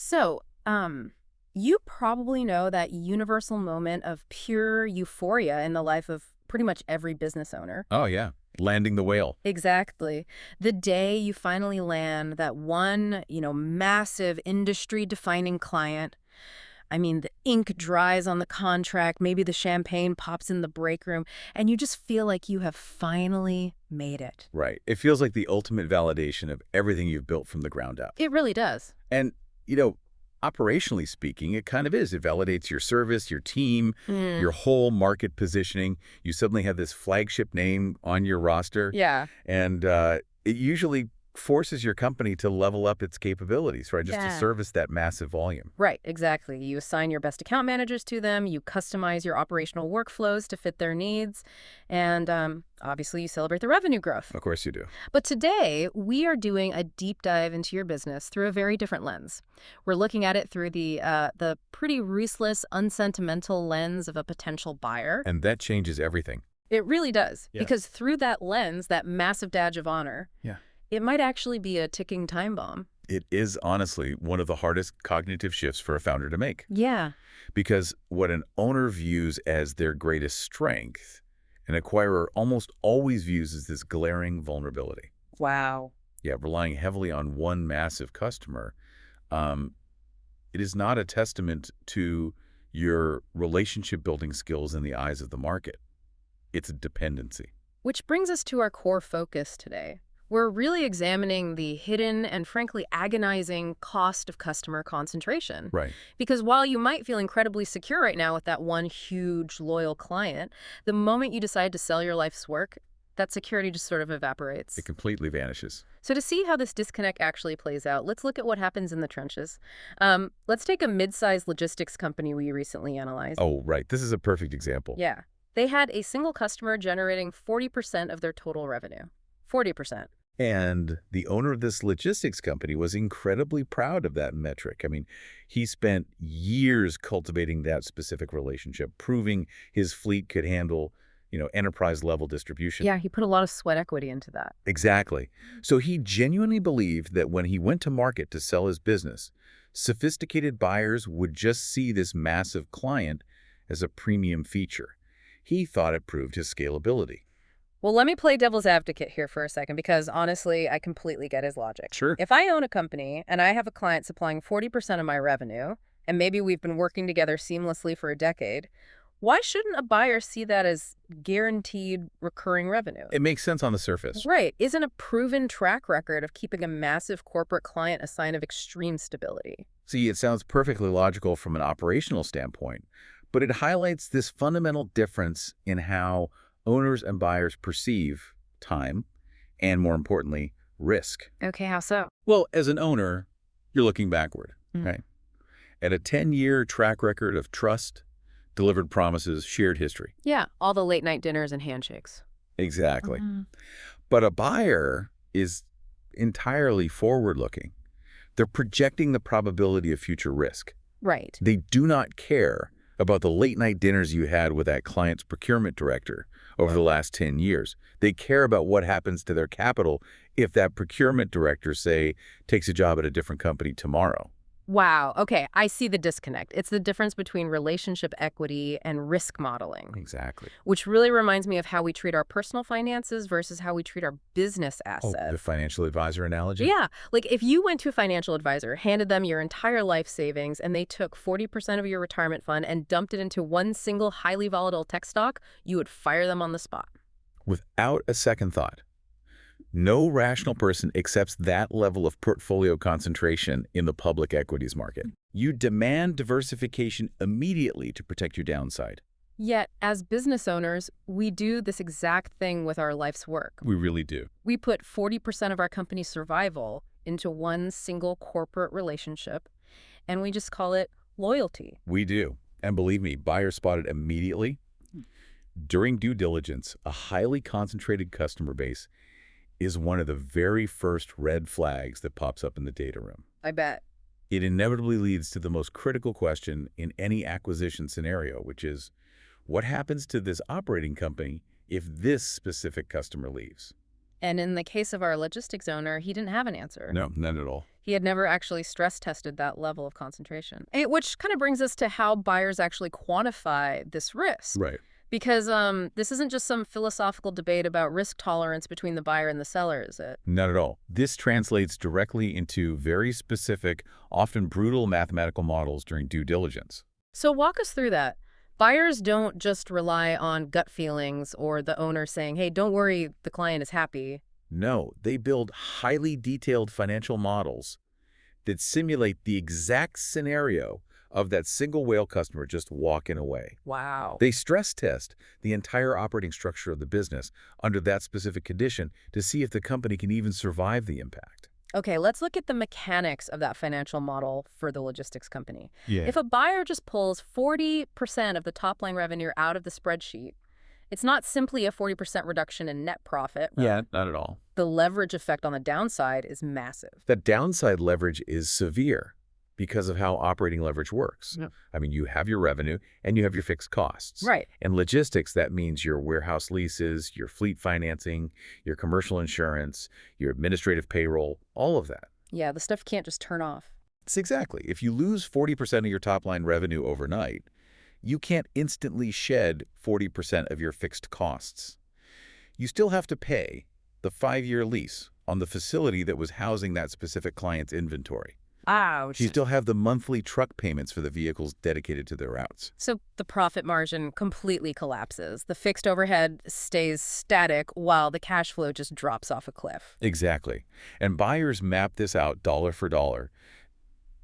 So, you probably know that universal moment of pure euphoria in the life of pretty much every business owner. Oh, yeah. Landing the whale. Exactly. The day you finally land that one, massive industry-defining client. I mean, the ink dries on the contract, maybe the champagne pops in the break room, and you just feel like you have finally made it. Right. It feels like the ultimate validation of everything you've built from the ground up. It really does. And, you know, operationally speaking, it kind of is. It validates your service, your team, Mm, your whole market positioning. You suddenly have this flagship name on your roster, yeah. and it usually forces your company to level up its capabilities, right, just to Yeah. service that massive volume. Right, exactly. You assign your best account managers to them, you customize your operational workflows to fit their needs, and obviously you celebrate the revenue growth. Of course you do. But today, we are doing a deep dive into your business through a very different lens. We're looking at it through the pretty ruthless, unsentimental lens of a potential buyer. And that changes everything. It really does, Yeah. because through that lens, that massive badge of honor, Yeah. it might actually be a ticking time bomb. It is honestly one of the hardest cognitive shifts for a founder to make. Yeah. Because what an owner views as their greatest strength, an acquirer almost always views as this glaring vulnerability. Wow. Yeah, relying heavily on one massive customer, um, it is not a testament to your relationship building skills in the eyes of the market. It's a dependency. Which brings us to our core focus today. We're really examining the hidden and frankly agonizing cost of customer concentration. Right. Because while you might feel incredibly secure right now with that one huge loyal client, the moment you decide to sell your life's work, that security just sort of evaporates. It completely vanishes. So to see how this disconnect actually plays out, let's look at what happens in the trenches. Let's take a mid-sized logistics company we recently analyzed. Oh, right. This is a perfect example. Yeah. They had a single customer generating 40% of their total revenue. 40%. And the owner of this logistics company was incredibly proud of that metric. I mean, he spent years cultivating that specific relationship, proving his fleet could handle, enterprise-level distribution. Yeah, he put a lot of sweat equity into that. Exactly. So he genuinely believed that when he went to market to sell his business, sophisticated buyers would just see this massive client as a premium feature. He thought it proved his scalability. Well, let me play devil's advocate here for a second, because honestly, I completely get his logic. Sure. If I own a company and I have a client supplying 40% of my revenue, and maybe we've been working together seamlessly for a decade, why shouldn't a buyer see that as guaranteed recurring revenue? It makes sense on the surface. Right. Isn't a proven track record of keeping a massive corporate client a sign of extreme stability? See, it sounds perfectly logical from an operational standpoint, but it highlights this fundamental difference in how owners and buyers perceive time and, more importantly, risk. Okay, how so? Well, as an owner, you're looking backward, Mm. right? At a 10-year track record of trust, delivered promises, shared history. Yeah, all the late night dinners and handshakes. Exactly. Mhm. But a buyer is entirely forward-looking. They're projecting the probability of future risk. Right. They do not care about the late-night dinners you had with that client's procurement director over the last 10 years. They care about what happens to their capital if that procurement director, say, takes a job at a different company tomorrow. Wow. Okay, I see the disconnect. It's the difference between relationship equity and risk modeling, Exactly. which really reminds me of how we treat our personal finances versus how we treat our business Oh, assets. the financial advisor analogy? Yeah, like if you went to a financial advisor, handed them your entire life savings, and they took 40% of your retirement fund and dumped it into one single highly volatile tech stock, you would fire them on the spot. Without a second thought. No rational person accepts that level of portfolio concentration in the public equities market. You demand diversification immediately to protect your downside. Yet, as business owners, we do this exact thing with our life's work. We really do. We put 40% of our company's survival into one single corporate relationship, and we just call it loyalty. We do. And believe me, buyers spot it immediately. During due diligence, a highly concentrated customer base is one of the very first red flags that pops up in the data room. I bet. It inevitably leads to the most critical question in any acquisition scenario, which is, what happens to this operating company if this specific customer leaves? And in the case of our logistics owner, he didn't have an answer. No, none at all. He had never actually stress tested that level of concentration. Which kind of brings us to how buyers actually quantify this risk. Right. Because this isn't just some philosophical debate about risk tolerance between the buyer and the seller, is it? Not at all. This translates directly into very specific, often brutal mathematical models during due diligence. So walk us through that. Buyers don't just rely on gut feelings or the owner saying, hey, don't worry, the client is happy. No, they build highly detailed financial models that simulate the exact scenario of that single whale customer just walking away. Wow. They stress test the entire operating structure of the business under that specific condition to see if the company can even survive the impact. Okay, let's look at the mechanics of that financial model for the logistics company. Yeah. If a buyer just pulls 40% of the top line revenue out of the spreadsheet, it's not simply a 40% reduction in net profit. Yeah, not at all. The leverage effect on the downside is massive. That downside leverage is severe because of how operating leverage works. Yeah. I mean, you have your revenue and you have your fixed costs. Right. And logistics, that means your warehouse leases, your fleet financing, your commercial insurance, your administrative payroll, all of that. Yeah, the stuff can't just turn off. It's exactly. If you lose 40% of your top-line revenue overnight, you can't instantly shed 40% of your fixed costs. You still have to pay the 5-year lease on the facility that was housing that specific client's inventory. Ouch. You still have the monthly truck payments for the vehicles dedicated to their routes. So the profit margin completely collapses. The fixed overhead stays static while the cash flow just drops off a cliff. Exactly. And buyers map this out dollar for dollar.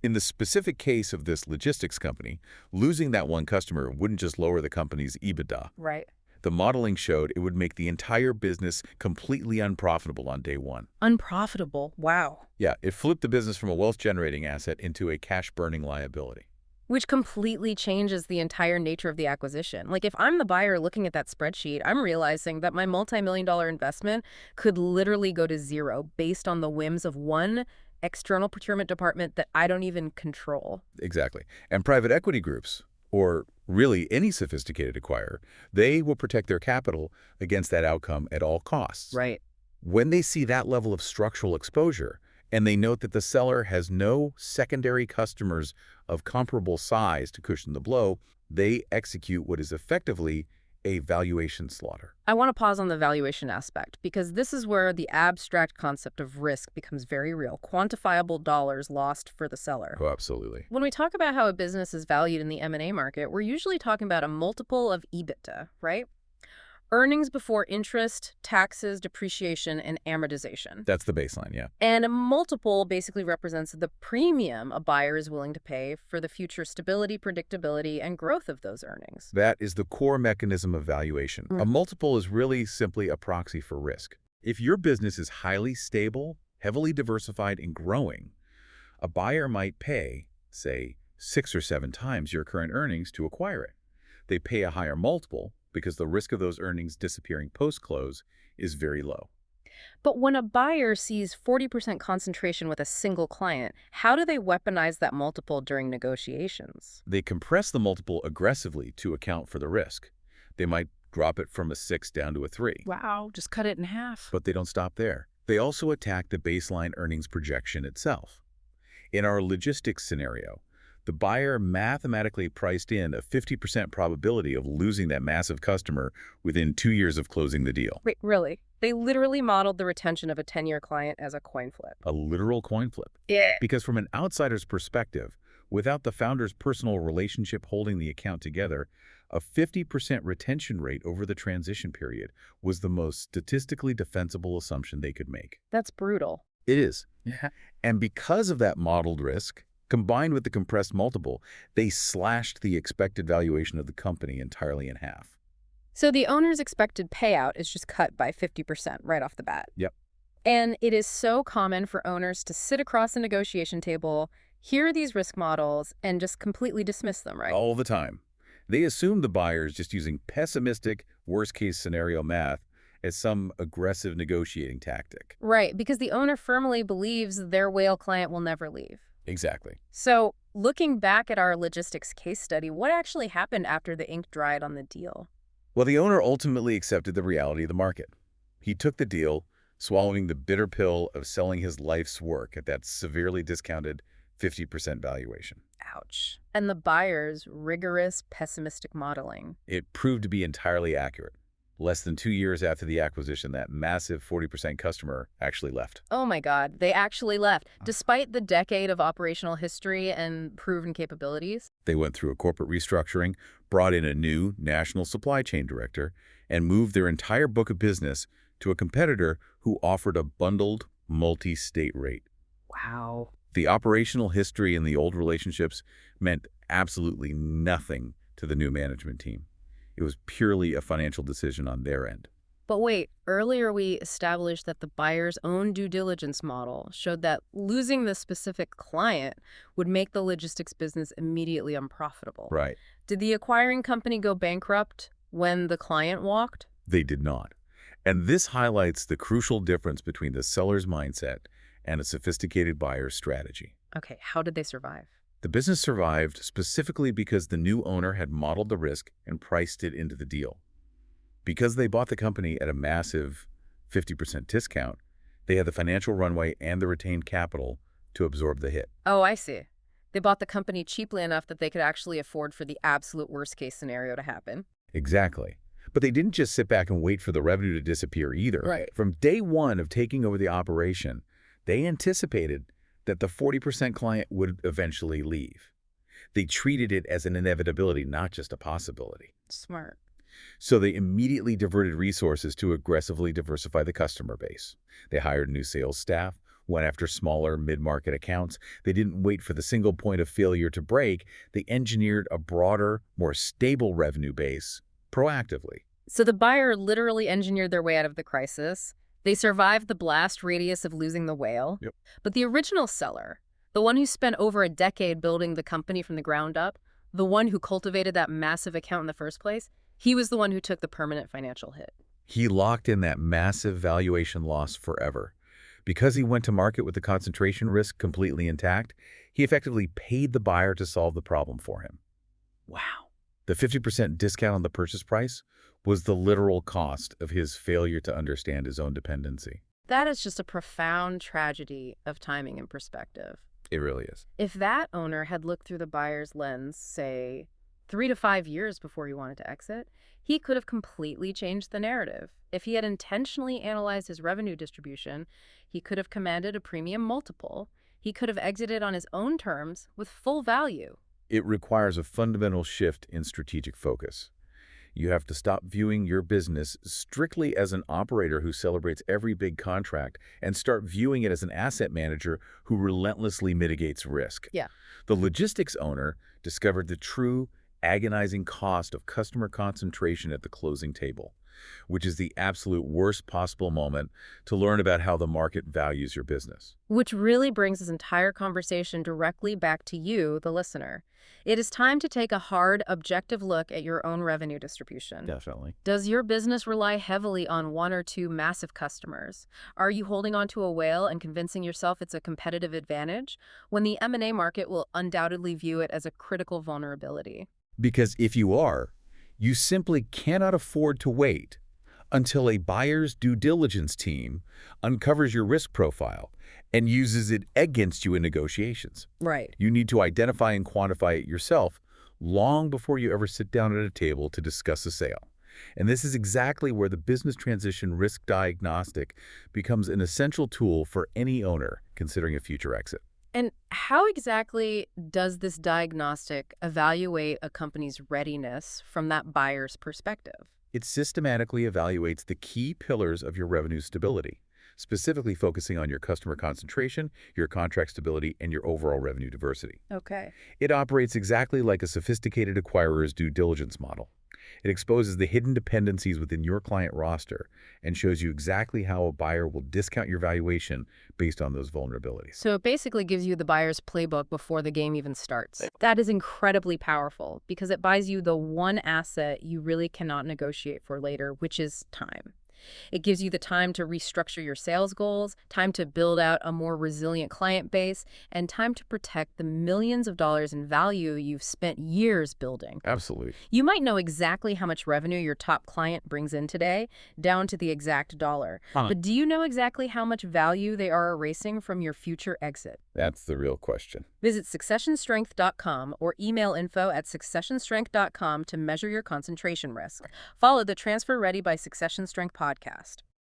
In the specific case of this logistics company, losing that one customer wouldn't just lower the company's EBITDA. Right. The modeling showed it would make the entire business completely unprofitable on day one. Unprofitable. Wow. Yeah, it flipped the business from a wealth-generating asset into a cash-burning liability. Which completely changes the entire nature of the acquisition. Like if I'm the buyer looking at that spreadsheet, I'm realizing that my multi-million-dollar investment could literally go to zero based on the whims of one external procurement department that I don't even control. Exactly. And private equity groups, or really any sophisticated acquirer, they will protect their capital against that outcome at all costs. Right. When they see that level of structural exposure, and they note that the seller has no secondary customers of comparable size to cushion the blow, they execute what is effectively a valuation slaughter. I want to pause on the valuation aspect because this is where the abstract concept of risk becomes very real, quantifiable dollars lost for the seller. Oh, absolutely. When we talk about how a business is valued in the M&A market, we're usually talking about a multiple of EBITDA, right? Earnings before interest, taxes, depreciation, and amortization. That's the baseline, yeah. And a multiple basically represents the premium a buyer is willing to pay for the future stability, predictability, and growth of those earnings. That is the core mechanism of valuation. A multiple is really simply a proxy for risk. If your business is highly stable, heavily diversified, and growing, a buyer might pay, say, 6 or 7 times your current earnings to acquire it. They pay a higher multiple because the risk of those earnings disappearing post-close is very low. But when a buyer sees 40% concentration with a single client, how do they weaponize that multiple during negotiations? They compress the multiple aggressively to account for the risk. They might drop it from a 6 down to a 3. Wow, just cut it in half. But they don't stop there. They also attack the baseline earnings projection itself. In our logistics scenario, the buyer mathematically priced in a 50% probability of losing that massive customer within 2 years of closing the deal. Wait, really? They literally modeled the retention of a 10-year client as a coin flip. A literal coin flip. Yeah. Because from an outsider's perspective, without the founder's personal relationship holding the account together, a 50% retention rate over the transition period was the most statistically defensible assumption they could make. That's brutal. It is. Yeah. And because of that modeled risk, combined with the compressed multiple, they slashed the expected valuation of the company entirely in half. So the owner's expected payout is just cut by 50% right off the bat. Yep. And it is so common for owners to sit across a negotiation table, hear these risk models, and just completely dismiss them, right? All the time. They assume the buyer is just using pessimistic, worst-case scenario math as some aggressive negotiating tactic. Right, because the owner firmly believes their whale client will never leave. Exactly. So, looking back at our logistics case study, what actually happened after the ink dried on the deal? Well, the owner ultimately accepted the reality of the market. He took the deal, swallowing the bitter pill of selling his life's work at that severely discounted 50% valuation. Ouch. And the buyer's rigorous, pessimistic modeling. It proved to be entirely accurate. Less than 2 years after the acquisition, that massive 40% customer actually left. Oh my God, they actually left, despite the decade of operational history and proven capabilities. They went through a corporate restructuring, brought in a new national supply chain director, and moved their entire book of business to a competitor who offered a bundled, multi-state rate. Wow. The operational history and the old relationships meant absolutely nothing to the new management team. It was purely a financial decision on their end. But wait, earlier we established that the buyer's own due diligence model showed that losing the specific client would make the logistics business immediately unprofitable. Right. Did the acquiring company go bankrupt when the client walked? They did not. And this highlights the crucial difference between the seller's mindset and a sophisticated buyer's strategy. Okay, how did they survive? The business survived specifically because the new owner had modeled the risk and priced it into the deal. Because they bought the company at a massive 50% discount, they had the financial runway and the retained capital to absorb the hit. Oh, I see. They bought the company cheaply enough that they could actually afford for the absolute worst-case scenario to happen. Exactly. But they didn't just sit back and wait for the revenue to disappear either. Right. From day one of taking over the operation, they anticipated that the 40% client would eventually leave. They treated it as an inevitability, not just a possibility. Smart. So they immediately diverted resources to aggressively diversify the customer base. They hired new sales staff, went after smaller mid-market accounts. They didn't wait for the single point of failure to break. They engineered a broader, more stable revenue base proactively. So the buyer literally engineered their way out of the crisis. They survived the blast radius of losing the whale. Yep. But the original seller, the one who spent over a decade building the company from the ground up, the one who cultivated that massive account in the first place, he was the one who took the permanent financial hit. He locked in that massive valuation loss forever. Because he went to market with the concentration risk completely intact, he effectively paid the buyer to solve the problem for him. Wow. The 50% discount on the purchase price was the literal cost of his failure to understand his own dependency. That is just a profound tragedy of timing and perspective. It really is. If that owner had looked through the buyer's lens, say, 3 to 5 years before he wanted to exit, he could have completely changed the narrative. If he had intentionally analyzed his revenue distribution, he could have commanded a premium multiple. He could have exited on his own terms with full value. It requires a fundamental shift in strategic focus. You have to stop viewing your business strictly as an operator who celebrates every big contract and start viewing it as an asset manager who relentlessly mitigates risk. Yeah. The logistics owner discovered the true, agonizing cost of customer concentration at the closing table, which is the absolute worst possible moment to learn about how the market values your business. Which really brings this entire conversation directly back to you, the listener. It is time to take a hard, objective look at your own revenue distribution. Definitely. Does your business rely heavily on 1 or 2 massive customers? Are you holding on to a whale and convincing yourself it's a competitive advantage when the M&A market will undoubtedly view it as a critical vulnerability? Because if you are, you simply cannot afford to wait until a buyer's due diligence team uncovers your risk profile and uses it against you in negotiations. Right. You need to identify and quantify it yourself long before you ever sit down at a table to discuss a sale. And this is exactly where the business transition risk diagnostic becomes an essential tool for any owner considering a future exit. And how exactly does this diagnostic evaluate a company's readiness from that buyer's perspective? It systematically evaluates the key pillars of your revenue stability, specifically focusing on your customer concentration, your contract stability, and your overall revenue diversity. Okay. It operates exactly like a sophisticated acquirer's due diligence model. It exposes the hidden dependencies within your client roster and shows you exactly how a buyer will discount your valuation based on those vulnerabilities. So it basically gives you the buyer's playbook before the game even starts. That is incredibly powerful because it buys you the one asset you really cannot negotiate for later, which is time. It gives you the time to restructure your sales goals, time to build out a more resilient client base, and time to protect the millions of dollars in value you've spent years building. Absolutely. You might know exactly how much revenue your top client brings in today, down to the exact dollar. Huh. But do you know exactly how much value they are erasing from your future exit? That's the real question. Visit successionstrength.com or email info@successionstrength.com to measure your concentration risk. Follow the Transfer Ready by Succession Strength podcast.